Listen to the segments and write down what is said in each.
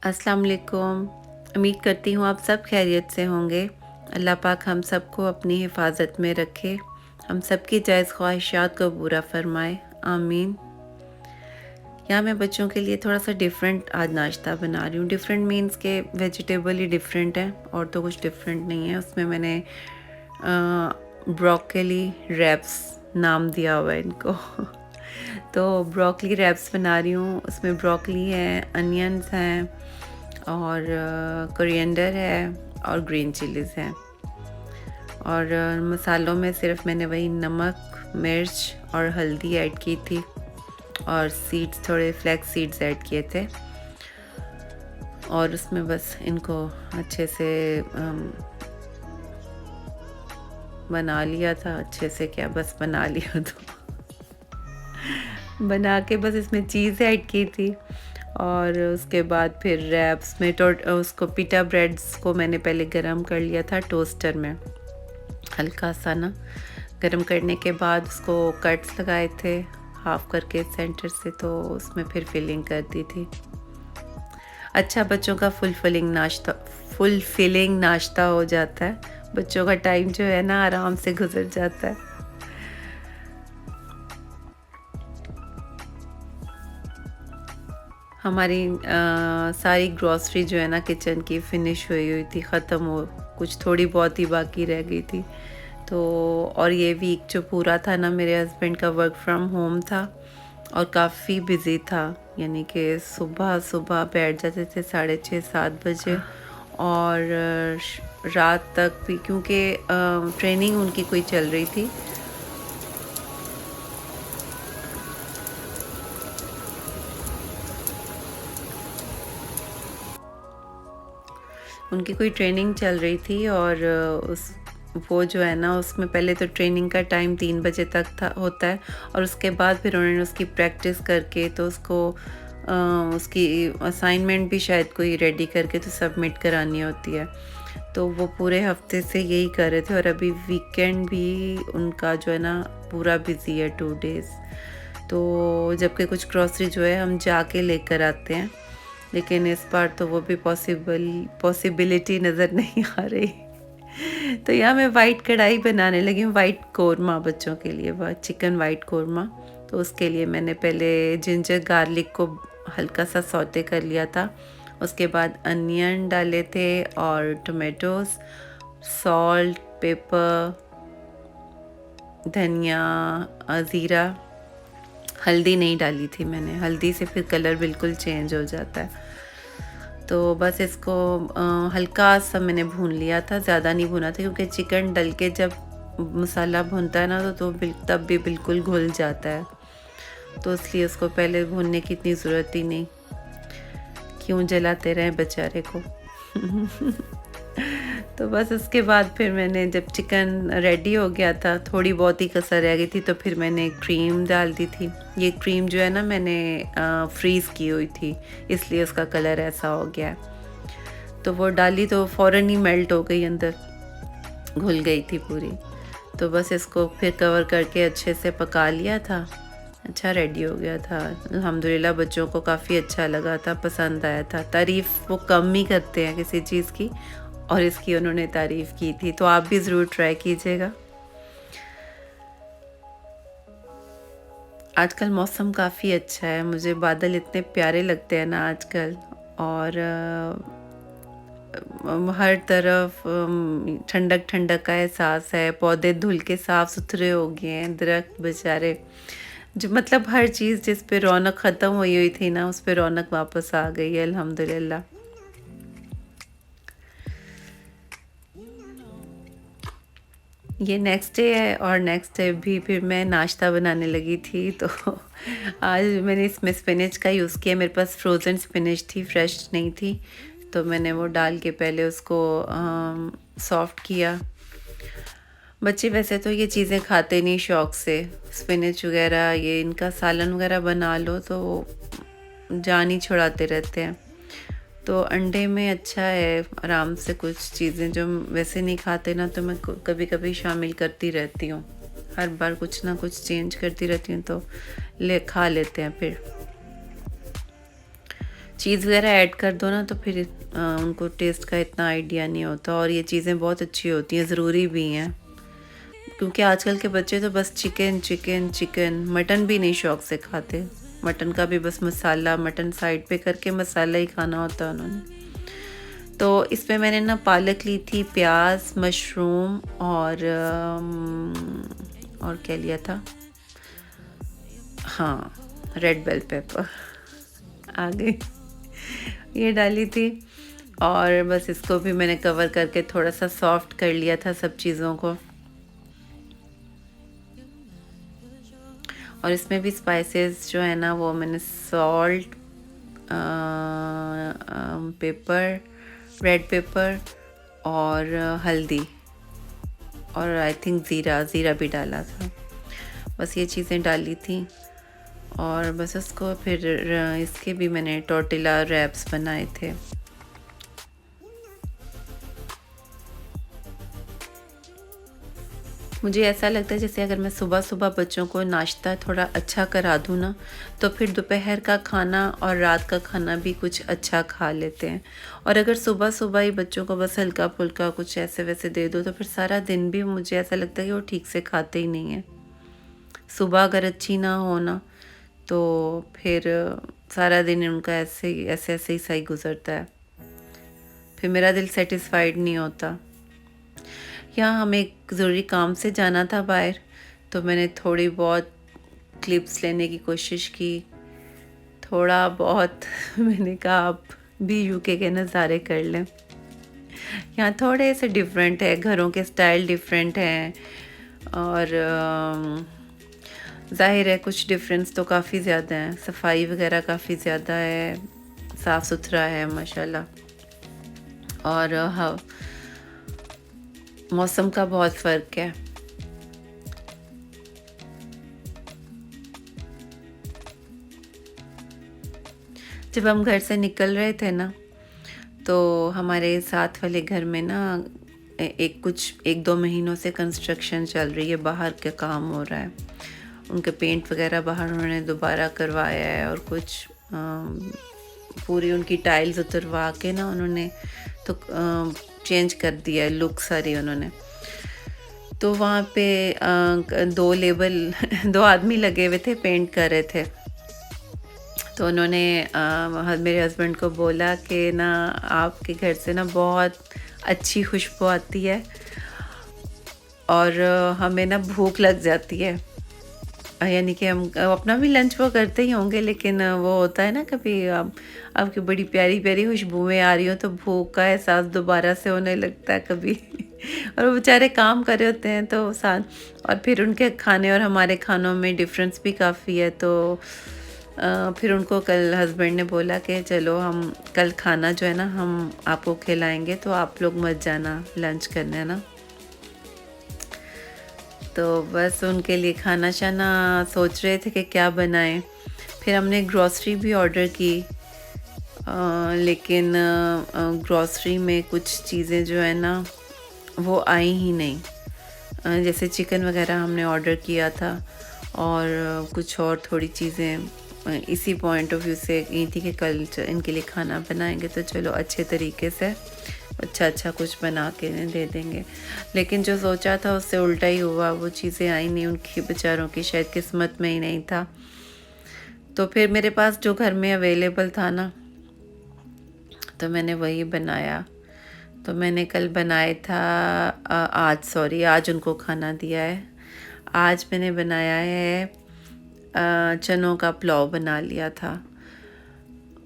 अस्सलाम वालेकुम। उम्मीद करती हूँ आप सब खैरियत से होंगे। अल्लाह पाक हम सबको अपनी हिफाजत में रखे, हम सबकी जायज़ ख्वाहिशात को पूरा फरमाए, आमीन। यहाँ मैं बच्चों के लिए थोड़ा सा डिफरेंट आज नाश्ता बना रही हूँ। डिफरेंट मीन्स के वेजिटेबल ही डिफरेंट है और तो कुछ डिफरेंट नहीं है। उसमें मैंने ब्रोकली रैप्स नाम दिया हुआ है इनको। तो ब्रोकली रैप्स बना रही हूँ। उसमें ब्रोकली है, अनियंस हैं और कोरिएंडर है और ग्रीन चिलीज़ हैं। और मसालों में सिर्फ मैंने वही नमक, मिर्च और हल्दी ऐड की थी और सीड्स, थोड़े फ्लैक्स सीड्स ऐड किए थे। और उसमें बस इनको अच्छे से बना लिया था। अच्छे से क्या, बस बना लिया तो बना के बस इसमें चीज़ ऐड की थी। और उसके बाद फिर रैप्स में उसको पिटा ब्रेड्स को मैंने पहले गरम कर लिया था टोस्टर में, हल्का सा ना गरम करने के बाद उसको कट्स लगाए थे हाफ करके सेंटर से, तो उसमें फिर फिलिंग कर दी थी। अच्छा, बच्चों का फुलफिलिंग नाश्ता हो जाता है। बच्चों का टाइम जो है ना आराम से गुजर जाता है। हमारी सारी ग्रॉसरी जो है ना किचन की फिनिश हुई थी, ख़त्म हो, कुछ थोड़ी बहुत ही बाकी रह गई थी। तो और ये वीक जो पूरा था ना, मेरे हस्बैंड का वर्क फ्रॉम होम था और काफ़ी बिज़ी था। यानी कि सुबह सुबह बैठ जाते थे 6:30-7 बजे और रात तक भी, क्योंकि ट्रेनिंग उनकी कोई चल रही थी। उनकी कोई ट्रेनिंग चल रही थी और उस वो जो है ना, उसमें पहले तो ट्रेनिंग का टाइम 3 बजे तक था होता है और उसके बाद फिर उन्होंने उसकी प्रैक्टिस करके तो उसकी असाइनमेंट भी शायद कोई रेडी करके तो सबमिट करानी होती है। तो वो पूरे हफ्ते से यही कर रहे थे और अभी वीकेंड भी उनका जो है ना पूरा बिज़ी है 2 डेज़। तो जबकि कुछ ग्रॉसरी जो है हम जाके लेकर आते हैं, लेकिन इस बार तो वो भी पॉसिबिलिटी नज़र नहीं आ रही। तो यहाँ मैं वाइट कढ़ाई बनाने लगी हूँ, वाइट कोरमा बच्चों के लिए, चिकन वाइट कोरमा। तो उसके लिए मैंने पहले जिंजर गार्लिक को हल्का सा सौते कर लिया था। उसके बाद अनियन डाले थे और टोमेटोज़, सॉल्ट, पेपर, धनिया, ज़ीरा। हल्दी नहीं डाली थी मैंने, हल्दी से फिर कलर बिल्कुल चेंज हो जाता है। तो बस इसको हल्का सा मैंने भून लिया था, ज़्यादा नहीं भुना था, क्योंकि चिकन डल के जब मसाला भुनता है ना तो तब भी बिल्कुल घुल जाता है। तो इसलिए उसको पहले भूनने की इतनी ज़रूरत ही नहीं, क्यों जलाते रहें बेचारे को। तो बस उसके बाद फिर मैंने, जब चिकन रेडी हो गया था, थोड़ी बहुत ही कसर रह गई थी, तो फिर मैंने क्रीम डाल दी थी। ये क्रीम जो है ना मैंने फ्रीज़ की हुई थी, इसलिए उसका कलर ऐसा हो गया है। तो वो डाली तो फ़ौरन ही मेल्ट हो गई, अंदर घुल गई थी पूरी। तो बस इसको फिर कवर करके अच्छे से पका लिया था। अच्छा रेडी हो गया था। अल्हम्दुलिल्लाह बच्चों को काफ़ी अच्छा लगा था, पसंद आया था। तारीफ़ वो कम ही करते हैं किसी चीज़ की, और इसकी उन्होंने तारीफ़ की थी। तो आप भी ज़रूर ट्राई कीजिएगा। आजकल मौसम काफ़ी अच्छा है, मुझे बादल इतने प्यारे लगते हैं ना आजकल। और हर तरफ ठंडक ठंडक का एहसास है। पौधे धुल के साफ़ सुथरे हो गए हैं, दरख्त बेचारे, जो मतलब हर चीज़ जिस पे रौनक ख़त्म हुई थी ना, उस पे रौनक वापस आ गई है अल्हम्दुलिल्लाह। ये नेक्स्ट डे है और नेक्स्ट डे भी फिर मैं नाश्ता बनाने लगी थी। तो आज मैंने इसमें स्पिनच का यूज़ किया। मेरे पास फ्रोज़न स्पिनच थी, फ्रेश नहीं थी, तो मैंने वो डाल के पहले उसको सॉफ्ट किया। बच्चे वैसे तो ये चीज़ें खाते नहीं शौक़ से, स्पिनच वगैरह, ये इनका सालन वगैरह बना लो तो जान ही छुड़ाते रहते हैं। तो अंडे में अच्छा है, आराम से कुछ चीज़ें जो वैसे नहीं खाते ना, तो मैं कभी कभी शामिल करती रहती हूँ। हर बार कुछ ना कुछ चेंज करती रहती हूँ, तो खा लेते हैं फिर। चीज़ वगैरह ऐड कर दो ना तो फिर उनको टेस्ट का इतना आइडिया नहीं होता, और ये चीज़ें बहुत अच्छी होती हैं, ज़रूरी भी हैं, क्योंकि आजकल के बच्चे तो बस चिकन चिकन चिकन, मटन भी नहीं शौक से खाते। मटन का भी बस मसाला, मटन साइड पे करके मसाला ही खाना होता है उन्होंने। तो इसमें मैंने ना पालक ली थी, प्याज, मशरूम और क्या लिया था, हाँ, रेड बेल पेपर आ गई, ये डाली थी। और बस इसको भी मैंने कवर करके थोड़ा सा सॉफ्ट कर लिया था सब चीज़ों को। और इसमें भी स्पाइसेस जो है ना वो मैंने सॉल्ट, पेपर, रेड पेपर और हल्दी, और आई थिंक ज़ीरा भी डाला था। बस ये चीज़ें डाली थी, और बस उसको फिर इसके भी मैंने टोर्टिला रैप्स बनाए थे। मुझे ऐसा लगता है जैसे अगर मैं सुबह-सुबह बच्चों को नाश्ता थोड़ा अच्छा करा दूँ ना, तो फिर दोपहर का खाना और रात का खाना भी कुछ अच्छा खा लेते हैं। और अगर सुबह-सुबह ही बच्चों को बस हल्का-फुल्का कुछ ऐसे-वैसे दे दो, तो फिर सारा दिन भी मुझे ऐसा लगता है कि वो ठीक से खाते ही नहीं हैं। सुबह अगर अच्छी ना हो ना, तो फिर सारा दिन उनका ऐसे ही सही गुज़रता है। फिर मेरा दिल सैटिस्फाइड नहीं होता। यहाँ हमें एक ज़रूरी काम से जाना था बाहर, तो मैंने थोड़ी बहुत क्लिप्स लेने की कोशिश की। थोड़ा बहुत मैंने कहा आप भी यूके के नज़ारे कर लें। यहाँ थोड़े से डिफरेंट है, घरों के स्टाइल डिफरेंट हैं, और ज़ाहिर है कुछ डिफरेंस तो काफ़ी ज़्यादा है। सफाई वगैरह काफ़ी ज़्यादा है, साफ़ सुथरा है माशाल्लाह। और हाँ, मौसम का बहुत फ़र्क है। जब हम घर से निकल रहे थे ना, तो हमारे साथ वाले घर में ना एक दो महीनों से कंस्ट्रक्शन चल रही है, बाहर का काम हो रहा है। उनके पेंट वगैरह बाहर उन्होंने दोबारा करवाया है, और कुछ पूरी उनकी टाइल्स उतरवा के ना उन्होंने तो चेंज कर दिया है लुक सारी उन्होंने। तो वहाँ पे दो लेबर दो आदमी लगे हुए थे, पेंट कर रहे थे। तो उन्होंने मेरे हस्बैंड को बोला कि ना आपके घर से ना बहुत अच्छी खुशबू आती है, और हमें ना भूख लग जाती है। यानी कि हम अपना भी लंच वो करते ही होंगे, लेकिन वो होता है ना कभी आपकी बड़ी प्यारी प्यारी खुशबुएं आ रही हो तो भूख का एहसास दोबारा से होने लगता है कभी। और वो बेचारे काम कर रहे होते हैं तो साथ, और फिर उनके खाने और हमारे खानों में डिफरेंस भी काफ़ी है। तो फिर उनको कल हस्बैंड ने बोला कि चलो हम कल खाना जो है ना हम आपको खिलाएंगे, तो आप लोग मत जाना लंच करने ना। तो बस उनके लिए खाना शाना सोच रहे थे कि क्या बनाएं। फिर हमने ग्रॉसरी भी ऑर्डर की, लेकिन ग्रॉसरी में कुछ चीज़ें जो है ना वो आई ही नहीं। जैसे चिकन वगैरह हमने ऑर्डर किया था, और कुछ और थोड़ी चीज़ें इसी पॉइंट ऑफ व्यू से ये थी कि कल इनके लिए खाना बनाएंगे तो चलो अच्छे तरीके से अच्छा कुछ बना के दे देंगे। लेकिन जो सोचा था उससे उल्टा ही हुआ, वो चीज़ें आई नहीं, उनकी बेचारों की शायद किस्मत में ही नहीं था। तो फिर मेरे पास जो घर में अवेलेबल था ना, तो मैंने वही बनाया। तो मैंने कल बनाया था आज उनको खाना दिया है। आज मैंने बनाया है चनों का पुलाव बना लिया था,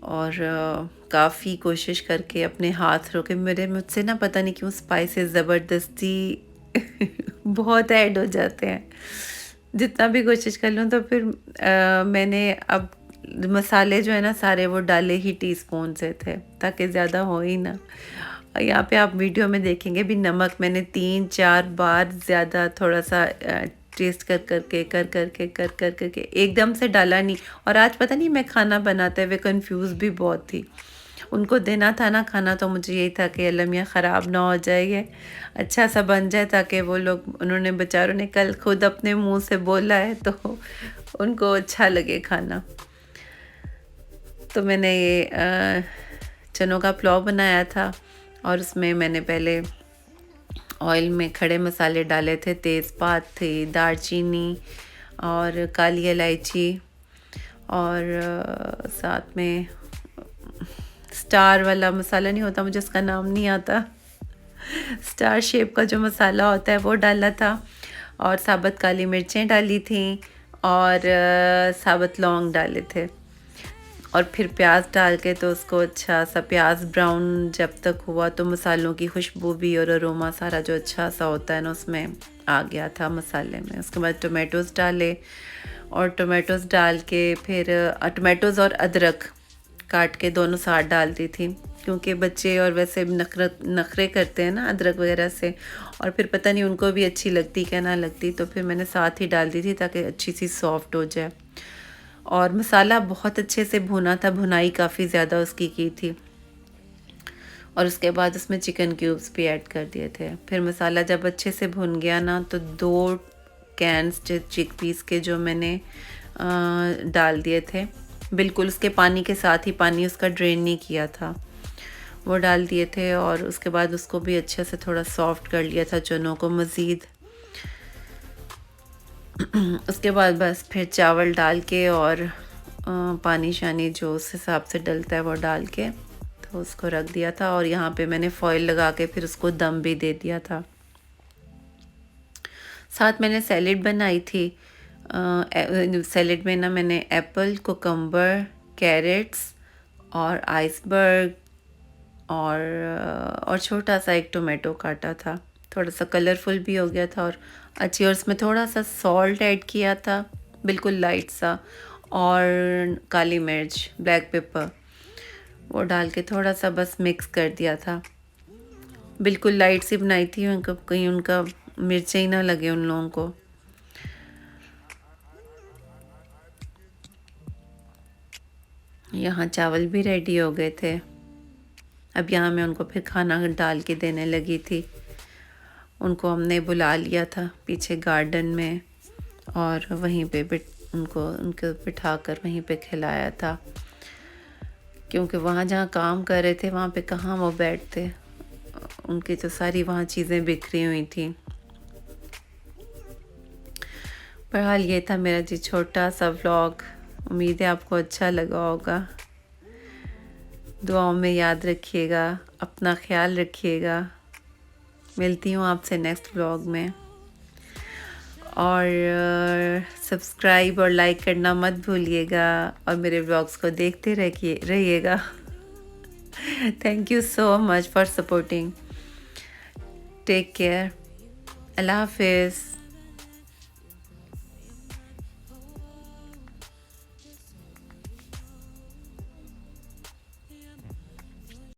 और काफ़ी कोशिश करके अपने हाथ रोके मुझसे ना पता नहीं क्यों स्पाइसेस ज़बरदस्ती बहुत ऐड हो जाते हैं। जितना भी कोशिश कर लूँ तो फिर मैंने अब मसाले जो है ना सारे वो डाले ही टीस्पून से थे, ताकि ज़्यादा हो ही ना। यहाँ पे आप वीडियो में देखेंगे भी नमक मैंने 3-4 बार ज़्यादा थोड़ा सा टेस्ट कर करके एकदम से डाला नहीं। और आज पता नहीं मैं खाना बनाते हुए कंफ्यूज भी बहुत थी। उनको देना था ना खाना, तो मुझे यही था कि अल्लाह मियाँ ख़राब ना हो जाए, ये अच्छा सा बन जाए, ताकि वो लोग उन्होंने बेचारों ने कल खुद अपने मुंह से बोला है तो उनको अच्छा लगे खाना। तो मैंने ये चनों का पुलाव बनाया था और उसमें मैंने पहले ऑयल में खड़े मसाले डाले थे, तेज़पात थी, दालचीनी और काली इलायची और साथ में स्टार वाला मसाला नहीं होता, मुझे उसका नाम नहीं आता, स्टार शेप का जो मसाला होता है वो डाला था और साबुत काली मिर्चें डाली थी और साबुत लौंग डाले थे और फिर प्याज डाल के तो उसको अच्छा सा प्याज ब्राउन जब तक हुआ तो मसालों की खुशबू भी और अरोमा सारा जो अच्छा सा होता है ना उसमें आ गया था मसाले में। उसके बाद टोमेटोज़ डाले और टोमेटोज़ डाल के फिर टोमेटोज़ और अदरक काट के दोनों साथ डाल दी थी क्योंकि बच्चे और वैसे नखरे करते हैं ना अदरक वगैरह से, और फिर पता नहीं उनको भी अच्छी लगती क्या ना लगती, तो फिर मैंने साथ ही डाल दी थी ताकि अच्छी सी सॉफ्ट हो जाए। और मसाला बहुत अच्छे से भुना था, भुनाई काफ़ी ज़्यादा उसकी की थी और उसके बाद उसमें चिकन क्यूब्स भी ऐड कर दिए थे। फिर मसाला जब अच्छे से भुन गया ना तो 2 कैन्स चिक पीस के जो मैंने डाल दिए थे, बिल्कुल उसके पानी के साथ ही, पानी उसका ड्रेन नहीं किया था, वो डाल दिए थे और उसके बाद उसको भी अच्छे से थोड़ा सॉफ्ट कर लिया था चनों को मज़ीद। उसके बाद बस फिर चावल डाल के और पानी शानी जो उस हिसाब से डलता है वो डाल के तो उसको रख दिया था और यहाँ पे मैंने फॉइल लगा के फिर उसको दम भी दे दिया था। साथ मैंने सैलेड बनाई थी। सैलेड में ना मैंने एप्पल, कुकम्बर, कैरेट्स और आइसबर्ग और छोटा सा एक टोमेटो काटा था, थोड़ा सा कलरफुल भी हो गया था और अच्छी, और उसमें थोड़ा सा सॉल्ट ऐड किया था, बिल्कुल लाइट सा, और काली मिर्च, ब्लैक पेपर वो डाल के थोड़ा सा बस मिक्स कर दिया था। बिल्कुल लाइट सी बनाई थी, उनको कहीं उनका मिर्चें ही ना लगे उन लोगों को। यहाँ चावल भी रेडी हो गए थे। अब यहाँ मैं उनको फिर खाना डाल के देने लगी थी। उनको हमने बुला लिया था पीछे गार्डन में और वहीं पे उनको बिठा कर वहीं पे खिलाया था, क्योंकि वहाँ जहाँ काम कर रहे थे वहाँ पे कहाँ वो बैठते, उनकी तो सारी वहाँ चीज़ें बिखरी हुई थी। बहरहाल ये था मेरा जी छोटा सा व्लॉग, उम्मीद है आपको अच्छा लगा होगा। दुआओं में याद रखिएगा, अपना ख्याल रखिएगा। मिलती हूँ आपसे नेक्स्ट व्लॉग में, और सब्सक्राइब और लाइक करना मत भूलिएगा और मेरे व्लॉग्स को देखते रहिएगा। Thank you so much for supporting. Take care. अल्लाह हाफिज़।